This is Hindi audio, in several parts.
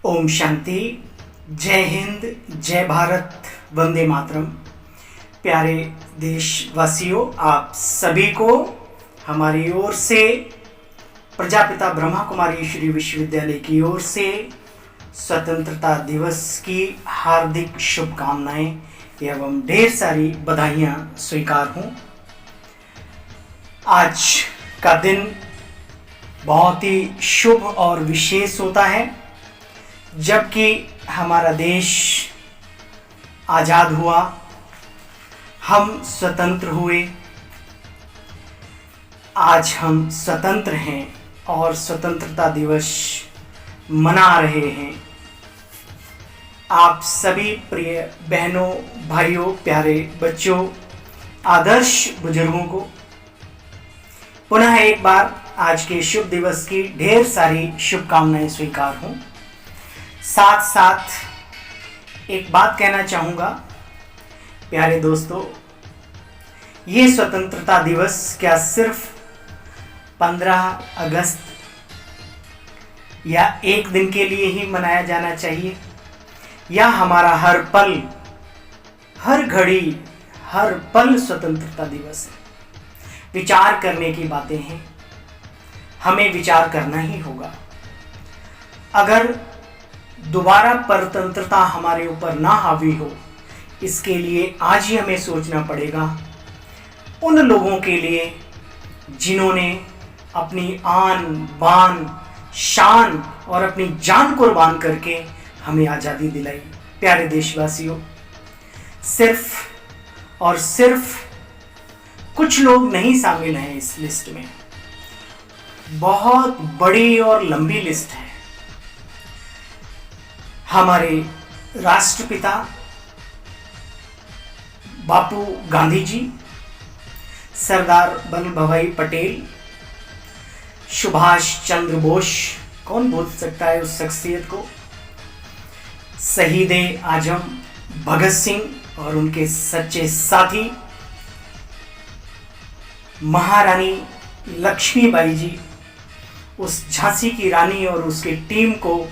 ओम शांति। जय हिंद, जय भारत, वंदे मातरम। प्यारे देशवासियों, आप सभी को हमारी ओर से प्रजापिता ब्रह्मा कुमारी श्री विश्वविद्यालय की ओर से स्वतंत्रता दिवस की हार्दिक शुभकामनाएं एवं ढेर सारी बधाइयां स्वीकार हूं। आज का दिन बहुत ही शुभ और विशेष होता है, जबकि हमारा देश आज़ाद हुआ, हम स्वतंत्र हुए। आज हम स्वतंत्र हैं और स्वतंत्रता दिवस मना रहे हैं। आप सभी प्रिय बहनों, भाइयों, प्यारे बच्चों, आदर्श बुजुर्गों को पुनः एक बार आज के शुभ दिवस की ढेर सारी शुभकामनाएं स्वीकार हूं। साथ साथ एक बात कहना चाहूँगा, प्यारे दोस्तों, ये स्वतंत्रता दिवस क्या सिर्फ 15 अगस्त या एक दिन के लिए ही मनाया जाना चाहिए, या हमारा हर पल, हर घड़ी, हर पल स्वतंत्रता दिवस है? विचार करने की बातें हैं, हमें विचार करना ही होगा। अगर दोबारा परतंत्रता हमारे ऊपर ना हावी हो, इसके लिए आज ही हमें सोचना पड़ेगा उन लोगों के लिए जिन्होंने अपनी आन बान शान और अपनी जान कुर्बान करके हमें आज़ादी दिलाई। प्यारे देशवासियों, सिर्फ और सिर्फ कुछ लोग नहीं शामिल हैं इस लिस्ट में, बहुत बड़ी और लंबी लिस्ट है। हमारे राष्ट्रपिता बापू गांधी जी, सरदार वल्लभ भाई पटेल, सुभाष चंद्र बोस, कौन भूल सकता है उस शख्सियत को, शहीदे आजम भगत सिंह और उनके सच्चे साथी महारानी लक्ष्मीबाई जी, उस झांसी की रानी और उसकी टीम को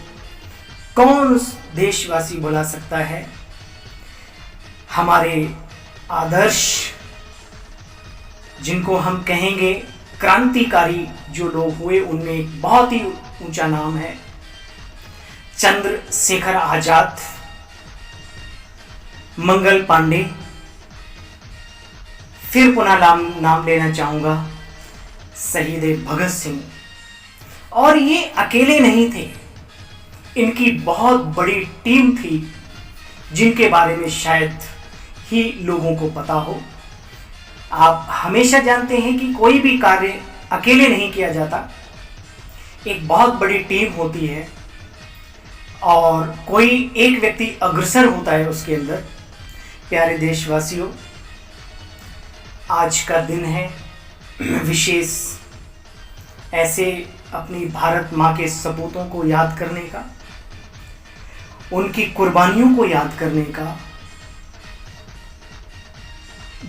कौन उस देशवासी बुला सकता है। हमारे आदर्श, जिनको हम कहेंगे क्रांतिकारी जो लोग हुए, उनमें एक बहुत ही ऊंचा नाम है चंद्रशेखर आजाद, मंगल पांडे। फिर पुनः नाम लेना चाहूंगा शहीद भगत सिंह। और ये अकेले नहीं थे, इनकी बहुत बड़ी टीम थी जिनके बारे में शायद ही लोगों को पता हो। आप हमेशा जानते हैं कि कोई भी कार्य अकेले नहीं किया जाता, एक बहुत बड़ी टीम होती है और कोई एक व्यक्ति अग्रसर होता है उसके अंदर। प्यारे देशवासियों, आज का दिन है विशेष, ऐसे अपनी भारत माँ के सपूतों को याद करने का, उनकी कुर्बानियों को याद करने का,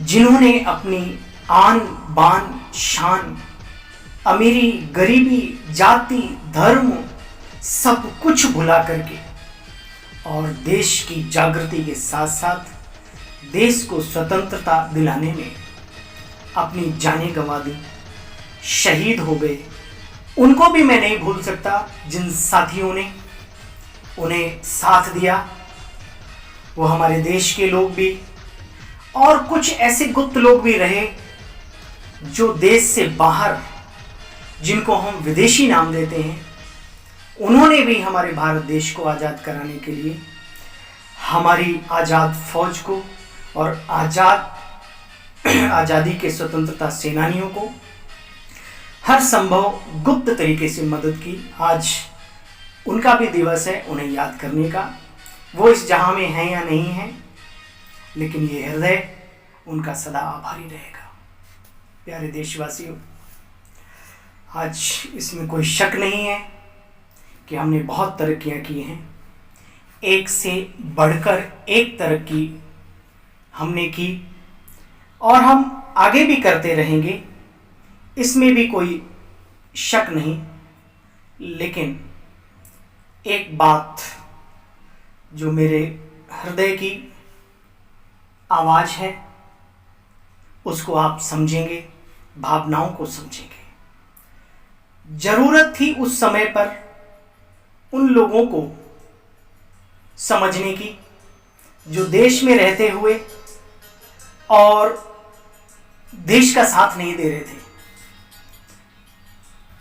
जिन्होंने अपनी आन बान शान, अमीरी गरीबी, जाति धर्म सब कुछ भुला करके और देश की जागृति के साथ साथ देश को स्वतंत्रता दिलाने में अपनी जानें गंवा दी, शहीद हो गए। उनको भी मैं नहीं भूल सकता जिन साथियों ने उन्हें साथ दिया, वो हमारे देश के लोग भी और कुछ ऐसे गुप्त लोग भी रहे जो देश से बाहर, जिनको हम विदेशी नाम देते हैं, उन्होंने भी हमारे भारत देश को आज़ाद कराने के लिए हमारी आज़ाद फौज को और आज़ादी के स्वतंत्रता सेनानियों को हर संभव गुप्त तरीके से मदद की। आज उनका भी दिवस है उन्हें याद करने का। वो इस जहां में हैं या नहीं हैं, लेकिन ये हृदय उनका सदा आभारी रहेगा। प्यारे देशवासियों, आज इसमें कोई शक नहीं है कि हमने बहुत तरक्कियां की हैं, एक से बढ़कर एक तरक्की हमने की और हम आगे भी करते रहेंगे, इसमें भी कोई शक नहीं। लेकिन एक बात जो मेरे हृदय की आवाज़ है उसको आप समझेंगे, भावनाओं को समझेंगे। जरूरत थी उस समय पर उन लोगों को समझने की जो देश में रहते हुए और देश का साथ नहीं दे रहे थे।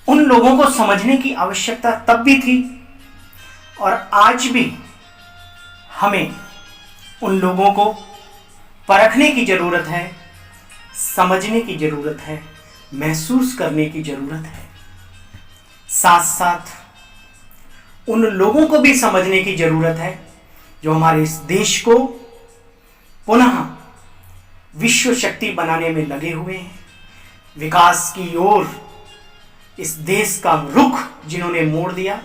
उन लोगों को समझने की आवश्यकता तब भी थी और आज भी हमें उन लोगों को परखने की जरूरत है, समझने की जरूरत है, महसूस करने की जरूरत है। साथ साथ उन लोगों को भी समझने की जरूरत है जो हमारे इस देश को पुनः विश्व शक्ति बनाने में लगे हुए हैं। विकास की ओर इस देश का रुख जिन्होंने मोड़ दिया,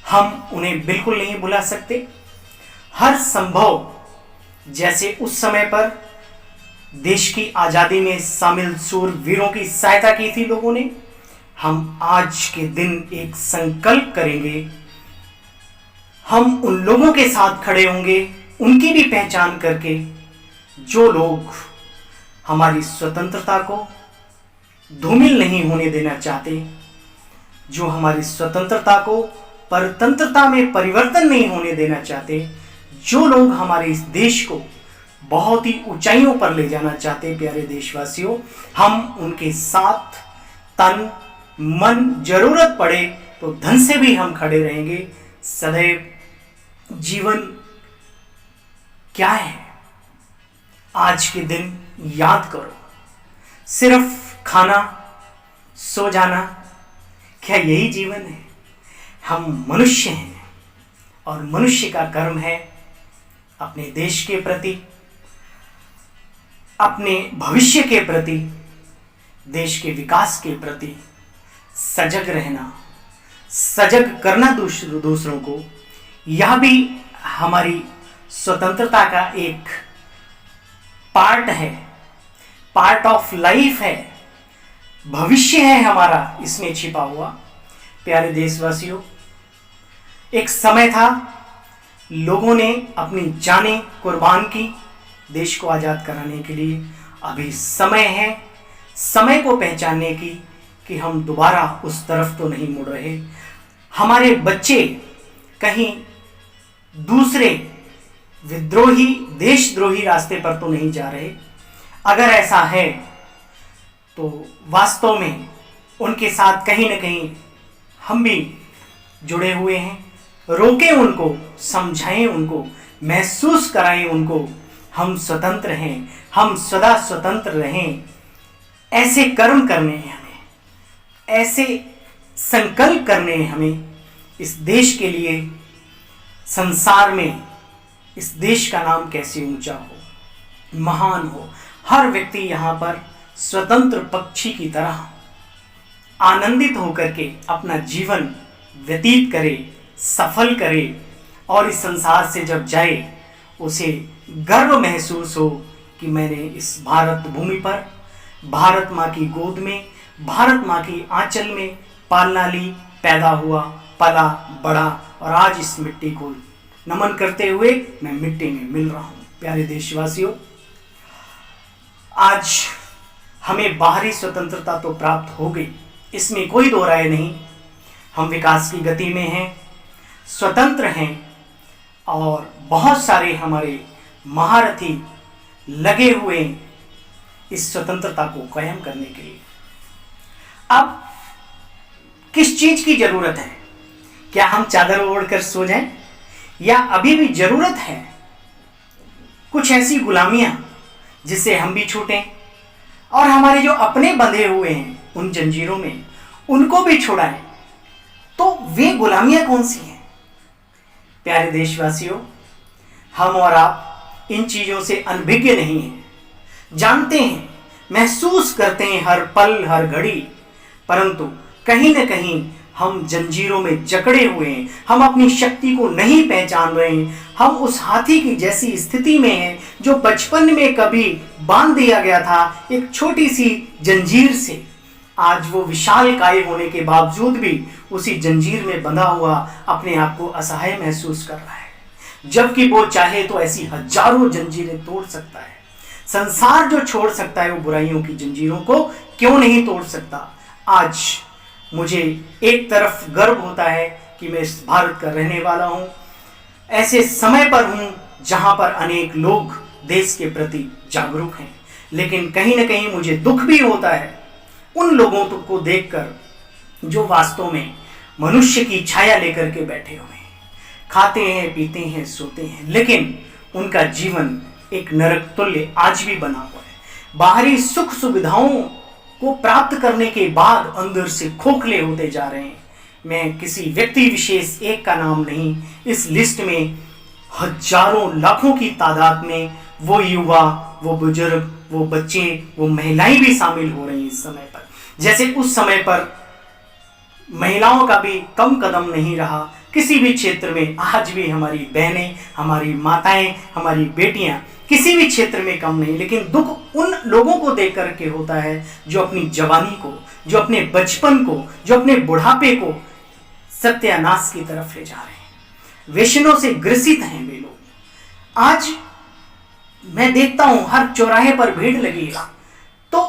हम उन्हें बिल्कुल नहीं भुला सकते। हर संभव, जैसे उस समय पर देश की आजादी में शामिल शूरवीरों की सहायता की थी लोगों ने, हम आज के दिन एक संकल्प करेंगे। हम उन लोगों के साथ खड़े होंगे, उनकी भी पहचान करके, जो लोग हमारी स्वतंत्रता को धूमिल नहीं होने देना चाहते, जो हमारी स्वतंत्रता को परतंत्रता में परिवर्तन नहीं होने देना चाहते, जो लोग हमारे इस देश को बहुत ही ऊंचाइयों पर ले जाना चाहते। प्यारे देशवासियों, हम उनके साथ तन मन, जरूरत पड़े तो धन से भी हम खड़े रहेंगे। सदैव जीवन क्या है आज के दिन याद करो। सिर्फ खाना, सो जाना, क्या यही जीवन है? हम मनुष्य हैं और मनुष्य का कर्म है अपने देश के प्रति, अपने भविष्य के प्रति, देश के विकास के प्रति सजग रहना, सजग करना दूसरों को। यह भी हमारी स्वतंत्रता का एक पार्ट है, पार्ट ऑफ लाइफ है, भविष्य है हमारा इसमें छिपा हुआ। प्यारे देशवासियों, एक समय था लोगों ने अपनी जानें कुर्बान की देश को आज़ाद कराने के लिए। अभी समय है समय को पहचानने की कि हम दोबारा उस तरफ तो नहीं मुड़ रहे। हमारे बच्चे कहीं दूसरे विद्रोही, देशद्रोही रास्ते पर तो नहीं जा रहे। अगर ऐसा है तो वास्तव में उनके साथ कहीं ना कहीं हम भी जुड़े हुए हैं। रोकें उनको, समझाएं उनको, महसूस कराएं उनको, हम स्वतंत्र हैं, हम सदा स्वतंत्र रहें। ऐसे कर्म करने हैं हमें, ऐसे संकल्प करने हैं हमें इस देश के लिए। संसार में इस देश का नाम कैसे ऊंचा हो, महान हो। हर व्यक्ति यहाँ पर स्वतंत्र पक्षी की तरह आनंदित होकर के अपना जीवन व्यतीत करे, सफल करे और इस संसार से जब जाए उसे गर्व महसूस हो कि मैंने इस भारत भूमि पर, भारत माँ की गोद में, भारत माँ की आंचल में पालना ली, पैदा हुआ, पला, बढ़ा और आज इस मिट्टी को नमन करते हुए मैं मिट्टी में मिल रहा हूँ। प्यारे देशवासियों, आज हमें बाहरी स्वतंत्रता तो प्राप्त हो गई, इसमें कोई दो राय नहीं। हम विकास की गति में हैं, स्वतंत्र हैं और बहुत सारे हमारे महारथी लगे हुए इस स्वतंत्रता को कायम करने के लिए। अब किस चीज की जरूरत है? क्या हम चादर ओढ़कर सो जाएं? या अभी भी जरूरत है कुछ ऐसी गुलामियां जिससे हम भी छूटें और हमारे जो अपने बंधे हुए हैं उन जंजीरों में उनको भी छुड़ाएं? तो वे गुलामियां कौन सी हैं? प्यारे देशवासियों, हम और आप इन चीजों से अनभिज्ञ नहीं हैं, जानते हैं, महसूस करते हैं हर पल हर घड़ी, परंतु कहीं न कहीं हम जंजीरों में जकड़े हुए हैं। हम अपनी शक्ति को नहीं पहचान रहे हैं। हम उस हाथी की जैसी स्थिति में हैं जो बचपन में कभी बांध दिया गया था एक छोटी सी जंजीर से। आज वो विशाल काय होने के बावजूद भी उसी जंजीर में बंधा हुआ अपने आप को असहाय महसूस कर रहा है। जबकि वो चाहे तो ऐसी हजारों जंजीरें तोड़ सकता है। संसार जो छोड़ सकता है वो बुराइयों की जंजीरों को क्यों नहीं तोड़ सकता। आज मुझे एक तरफ गर्व होता है कि मैं इस भारत का रहने वाला हूं, ऐसे समय पर हूं जहां पर अनेक लोग देश के प्रति जागरूक हैं, लेकिन कहीं ना कहीं मुझे दुख भी होता है उन लोगों को देखकर जो वास्तव में मनुष्य की छाया लेकर के बैठे हुए हैं, खाते हैं, पीते हैं, सोते हैं, लेकिन उनका जीवन एक नरक तुल्य आज भी बना हुआ है। बाहरी सुख सुविधाओं को प्राप्त करने के बाद अंदर से खोखले होते जा रहे हैं। मैं किसी व्यक्ति विशेष एक का नाम नहीं, इस लिस्ट में हजारों लाखों की तादाद में वो युवा, वो बुजुर्ग, वो बच्चे, वो महिलाएं भी शामिल हो रही हैं इस समय पर। जैसे उस समय पर महिलाओं का भी कम कदम नहीं रहा किसी भी क्षेत्र में। आज भी हमारी बहनें, हमारी माताएं, हमारी बेटियां किसी भी क्षेत्र में कम नहीं, लेकिन दुख उन लोगों को देख करके होता है जो अपनी जवानी को, जो अपने बचपन को, जो अपने बुढ़ापे को सत्यानाश की तरफ ले जा रहे हैं। व्यसनों से ग्रसित हैं वे लोग। आज मैं देखता हूं हर चौराहे पर भीड़ लगी है, तो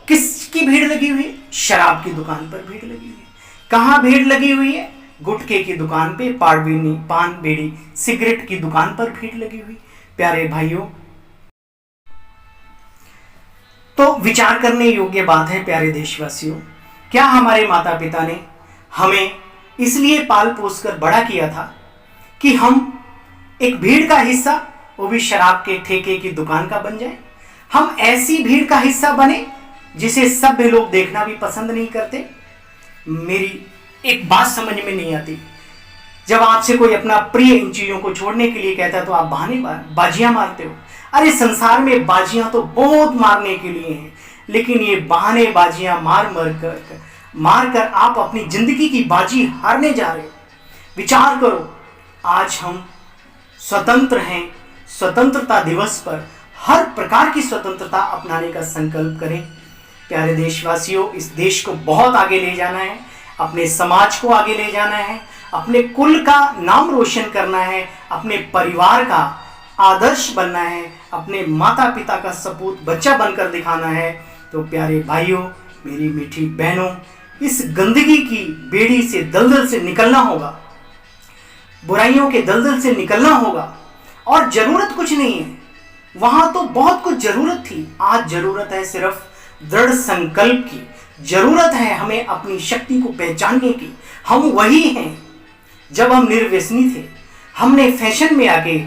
किसकी भीड़ लगी हुई है? शराब की दुकान पर भीड़ लगी हुई है। कहां भीड़ लगी हुई है? गुटखे की दुकान पे, पान बीड़ी सिगरेट की दुकान पर भीड़ लगी हुई। प्यारे भाइयों, तो विचार करने योग्य बात है प्यारे देशवासियों, क्या हमारे माता पिता ने हमें इसलिए पाल पोस कर बड़ा किया था कि हम एक भीड़ का हिस्सा, वो भी शराब के ठेके की दुकान का बन जाए? हम ऐसी भीड़ का हिस्सा बने जिसे सभ्य लोग देखना भी पसंद नहीं करते? मेरी एक बात समझ में नहीं आती, जब आपसे कोई अपना प्रिय इन चीजों को छोड़ने के लिए कहता है तो आप बहाने बाजियां मारते हो। अरे संसार में बाजियां तो बहुत मारने के लिए हैं, लेकिन ये बहाने बाजियां मार कर आप अपनी जिंदगी की बाजी हारने जा रहे हो। विचार करो, आज हम स्वतंत्र हैं। स्वतंत्रता दिवस पर हर प्रकार की स्वतंत्रता अपनाने का संकल्प करें। प्यारे देशवासियों, इस देश को बहुत आगे ले जाना है, अपने समाज को आगे ले जाना है, अपने कुल का नाम रोशन करना है, अपने परिवार का आदर्श बनना है, अपने माता पिता का सपूत बच्चा बनकर दिखाना है। तो प्यारे भाइयों, मेरी मीठी बहनों, इस गंदगी की बेड़ी से, दलदल से निकलना होगा, बुराइयों के दलदल से निकलना होगा। और जरूरत कुछ नहीं है, वहां तो बहुत कुछ जरूरत थी, आज जरूरत है सिर्फ दृढ़ संकल्प की। जरूरत है हमें अपनी शक्ति को पहचानने की। हम वही हैं जब हम निर्व्यसनी थे। हमने फैशन में आके,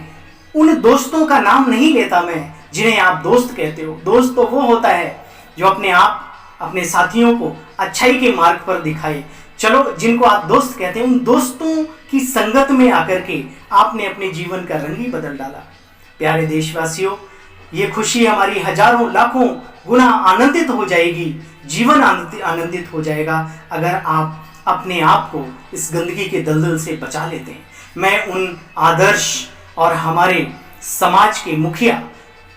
उन दोस्तों का नाम नहीं लेता मैं जिन्हें आप दोस्त कहते हो। दोस्त तो वो होता है जो अपने साथियों को अच्छाई के मार्ग पर दिखाए। चलो, जिनको आप दोस्त कहते हैं, उन दोस्तों की संगत में आकर के आपने अपने जीवन का रंग ही बदल डाला। प्यारे देशवासियों, ये खुशी हमारी हजारों लाखों गुना आनंदित हो जाएगी, जीवन आनंदित हो जाएगा अगर आप अपने आप को इस गंदगी के दलदल से बचा लेते हैं। मैं उन आदर्श और हमारे समाज के मुखिया,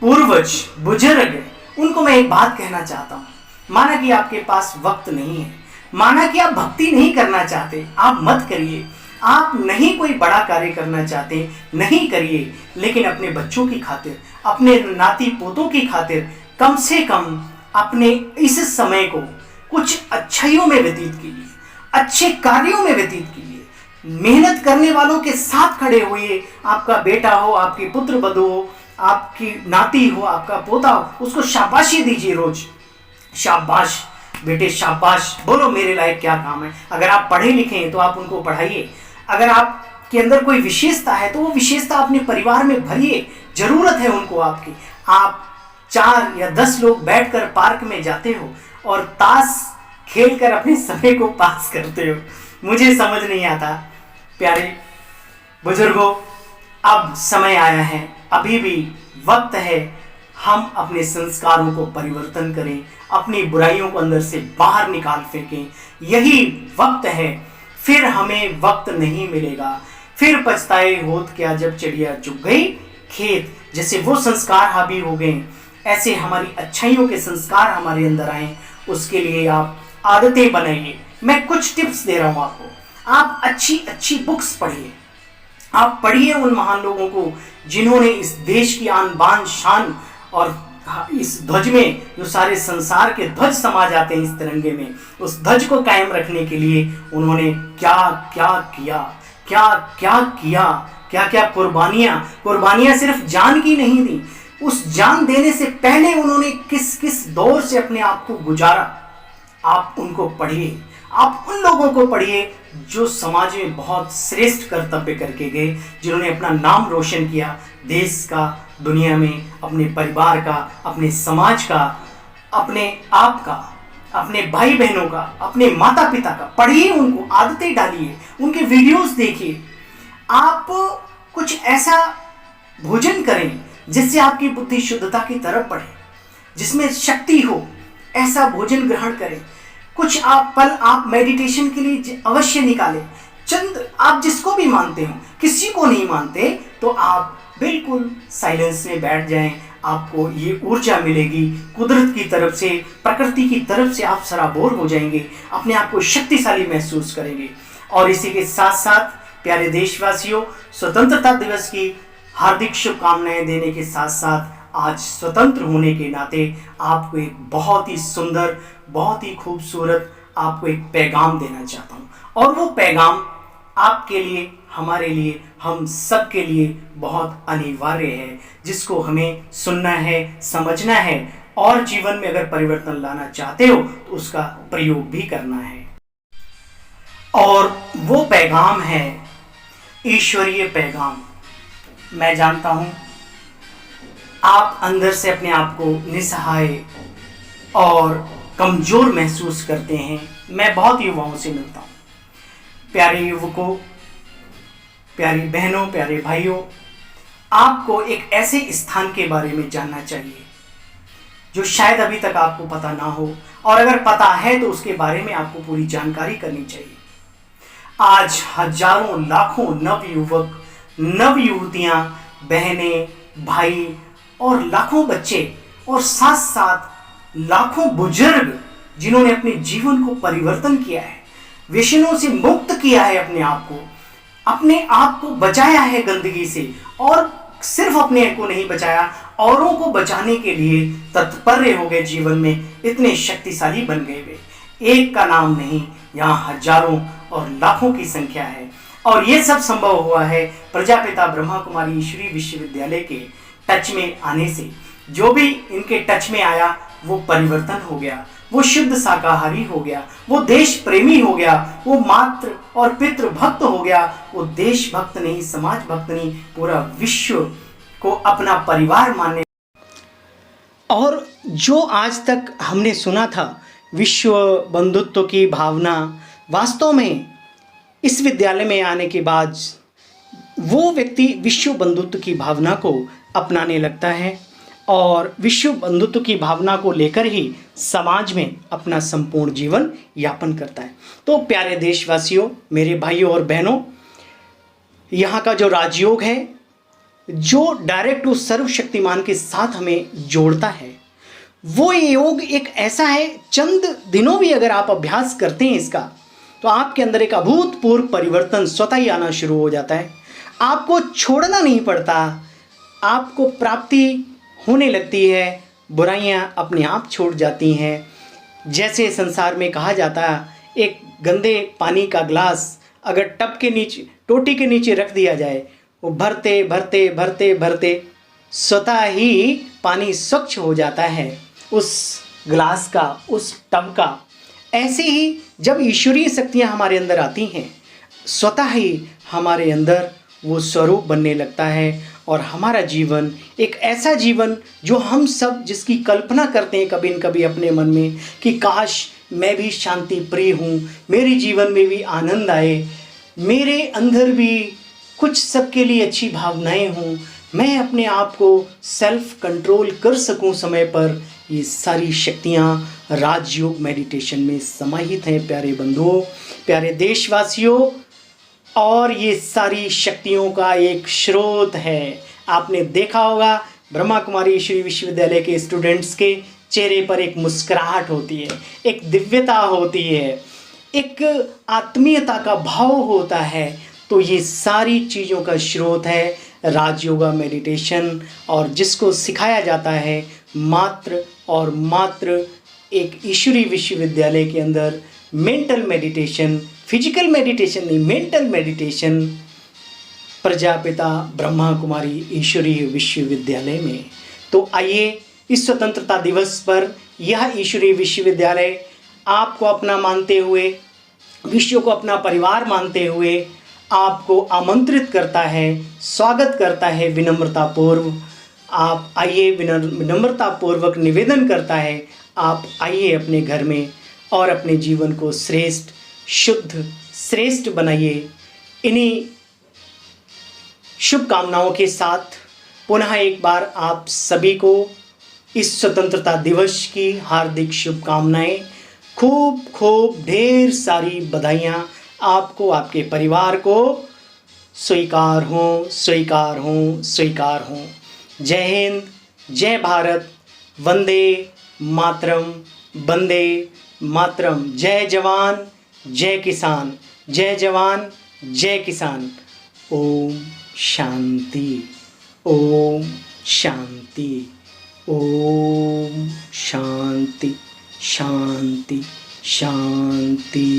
पूर्वज, बुजुर्ग, उनको मैं एक बात कहना चाहता हूँ। माना कि आपके पास वक्त नहीं है, माना कि आप भक्ति नहीं करना चाहते, आप मत करिए। आप नहीं कोई बड़ा कार्य करना चाहते, नहीं करिए, लेकिन अपने बच्चों की खातिर, अपने नाती पोतों की खातिर कम से कम अपने इस समय को कुछ अच्छाइयों में व्यतीत कीजिए, अच्छे कार्यों में व्यतीत कीजिए। मेहनत करने वालों के साथ खड़े होइए। आपका बेटा हो, आपकी पुत्र वधू हो, आपकी नाती हो, आपका पोता हो, उसको शाबाशी दीजिए रोज। शाबाश बेटे, शाबाश, बोलो मेरे लायक क्या काम है। अगर आप पढ़े लिखे हैं तो आप उनको पढ़ाइए। अगर आपके अंदर कोई विशेषता है तो वो विशेषता अपने परिवार में भरिए। जरूरत है उनको आपकी। आप 4 या 10 लोग बैठकर पार्क में जाते हो और ताश खेलकर अपने समय को पास करते हो। मुझे समझ नहीं आता। प्यारे बुजुर्गों, अब समय आया है, अभी भी वक्त है, हम अपने संस्कारों को परिवर्तन करें, अपनी बुराइयों को अंदर से बाहर निकाल फेंकें। यही वक्त है, फिर हमें वक्त नहीं मिलेगा। फिर पछताए होत क्या जब चिड़िया चुग गई खेत। जैसे वो संस्कार हावी हो गए, ऐसे हमारी अच्छाइयों के संस्कार हमारे अंदर आए। उसके लिए आप आदतें बनाइए। मैं कुछ टिप्स दे रहा हूं आपको। आप अच्छी अच्छी बुक्स पढ़िए, आप पढ़िए उन महान लोगों को जिन्होंने इस देश की आन बान शान और इस ध्वज में जो सारे संसार के ध्वज समा जाते हैं इस तिरंगे में, उस ध्वज को कायम रखने के लिए उन्होंने क्या क्या किया, क्या क्या किया, क्या क्या कुर्बानियां सिर्फ जान की नहीं दी, उस जान देने से पहले उन्होंने किस किस दौर से अपने आप को गुजारा। आप उनको पढ़िए, आप उन लोगों को पढ़िए जो समाज में बहुत श्रेष्ठ कर्तव्य करके गए, जिन्होंने अपना नाम रोशन किया, देश का, दुनिया में, अपने परिवार का, अपने समाज का, अपने आप का, अपने भाई बहनों का, अपने माता पिता का। पढ़िए उनको, आदतें डालिए, उनके वीडियोस देखिए। आप कुछ ऐसा भोजन करें जिससे आपकी बुद्धि शुद्धता की तरफ बढ़े, जिसमें शक्ति हो, ऐसा भोजन ग्रहण करें। कुछ पल आप मेडिटेशन के लिए अवश्य निकालें। चंद आप जिसको भी मानते हो, किसी को नहीं मानते तो आप बिल्कुल साइलेंस में बैठ जाएं, आपको ये ऊर्जा मिलेगी कुदरत की तरफ से, प्रकृति की तरफ से। आप सराबोर हो जाएंगे, अपने आप को शक्तिशाली महसूस करेंगे। और इसी के साथ साथ प्यारे देशवासियों, स्वतंत्रता दिवस की हार्दिक शुभकामनाएं देने के साथ साथ आज स्वतंत्र होने के नाते आपको एक बहुत ही सुंदर, बहुत ही खूबसूरत आपको एक पैगाम देना चाहता हूँ। और वो पैगाम आपके लिए, हमारे लिए, हम सब के लिए बहुत अनिवार्य है, जिसको हमें सुनना है, समझना है और जीवन में अगर परिवर्तन लाना चाहते हो तो उसका प्रयोग भी करना है। और वो पैगाम है ईश्वरीय पैगाम। मैं जानता हूं आप अंदर से अपने आप को निसहाय और कमजोर महसूस करते हैं। मैं बहुत युवाओं से मिलता हूं, प्यारे युवकों, प्यारी बहनों, प्यारे भाइयों, आपको एक ऐसे स्थान के बारे में जानना चाहिए जो शायद अभी तक आपको पता ना हो, और अगर पता है तो उसके बारे में आपको पूरी जानकारी करनी चाहिए। आज हजारों लाखों नवयुवक, नवयुवतियां, बहनें, भाई और लाखों बच्चे और साथ साथ लाखों बुजुर्ग जिन्होंने अपने जीवन को परिवर्तन किया है, व्यसनों से मुक्त किया है, अपने आप को बचाया है गंदगी से, और सिर्फ अपने को नहीं बचाया, औरों को बचाने के लिए तत्पर हो गए, जीवन में इतने शक्तिशाली बन गए वे। एक का नाम नहीं, यहाँ हजारों और लाखों की संख्या है। और ये सब संभव हुआ है प्रजापिता ब्रह्मा कुमारी ईश्वरीय विश्वविद्यालय के टच में आने से। जो भी इनके टच में आया वो परिवर्तन हो गया, वो शुद्ध शाकाहारी हो गया, वो देश प्रेमी हो गया, वो मातृ और पितृ भक्त हो गया, वो देश भक्त नहीं, समाज भक्त नहीं, पूरा विश्व को अपना परिवार मानने। और जो आज तक हमने सुना था विश्व बंधुत्व की भावना, वास्तव में इस विद्यालय में आने के बाद वो व्यक्ति विश्व बंधुत्व की भावना को अपनाने लगता है और विश्व बंधुत्व की भावना को लेकर ही समाज में अपना संपूर्ण जीवन यापन करता है। तो प्यारे देशवासियों, मेरे भाइयों और बहनों, यहाँ का जो राजयोग है, जो डायरेक्ट उस सर्वशक्तिमान के साथ हमें जोड़ता है, वो योग एक ऐसा है, चंद दिनों भी अगर आप अभ्यास करते हैं इसका, तो आपके अंदर एक अभूतपूर्व परिवर्तन स्वतः ही आना शुरू हो जाता है। आपको छोड़ना नहीं पड़ता, आपको प्राप्ति होने लगती है, बुराइयां अपने आप छूट जाती हैं। जैसे संसार में कहा जाता है, एक गंदे पानी का ग्लास अगर टब के नीचे, टोटी के नीचे रख दिया जाए, वो भरते भरते भरते भरते स्वतः ही पानी स्वच्छ हो जाता है उस ग्लास का, उस टब का। ऐसे ही जब ईश्वरीय शक्तियाँ हमारे अंदर आती हैं, स्वतः ही हमारे अंदर वो स्वरूप बनने लगता है और हमारा जीवन एक ऐसा जीवन जो हम सब जिसकी कल्पना करते हैं कभी न कभी अपने मन में कि काश मैं भी शांति प्रिय हूँ, मेरे जीवन में भी आनंद आए, मेरे अंदर भी कुछ सबके लिए अच्छी भावनाएं हों, मैं अपने आप को सेल्फ कंट्रोल कर सकूं समय पर। ये सारी शक्तियाँ राजयोग मेडिटेशन में समाहित हैं प्यारे बंधुओं, प्यारे देशवासियों। और ये सारी शक्तियों का एक स्रोत है। आपने देखा होगा ब्रह्मा कुमारी ईश्वरीय विश्वविद्यालय के स्टूडेंट्स के चेहरे पर एक मुस्कुराहट होती है, एक दिव्यता होती है, एक आत्मीयता का भाव होता है। तो तो ये सारी चीज़ों का स्रोत है राजयोगा मेडिटेशन, और जिसको सिखाया जाता है मात्र और मात्र एक ईश्वरीय विश्वविद्यालय के अंदर। मेंटल मेडिटेशन, फिजिकल मेडिटेशन नहीं, मेंटल मेडिटेशन प्रजापिता ब्रह्मा कुमारी ईश्वरीय विश्वविद्यालय में। तो आइए इस स्वतंत्रता दिवस पर यह ईश्वरीय विश्वविद्यालय आपको अपना मानते हुए, विश्व को अपना परिवार मानते हुए आपको आमंत्रित करता है, स्वागत करता है विनम्रता पूर्व। आप आइए, विनम्रता पूर्वक निवेदन करता है, आप आइए अपने घर में और अपने जीवन को श्रेष्ठ, शुद्ध, श्रेष्ठ बनाइए। इन्हीं शुभकामनाओं के साथ पुनः एक बार आप सभी को इस स्वतंत्रता दिवस की हार्दिक शुभकामनाएं, खूब खूब ढेर सारी बधाइयाँ आपको, आपके परिवार को स्वीकार हों, स्वीकार हों, स्वीकार हों। जय हिंद, जय भारत, वंदे मातरम, वंदे मातरम। जय जवान, जय किसान, जय जवान, जय किसान। ओम शांति, ओम शांति, ओम शांति, शांति, शांति।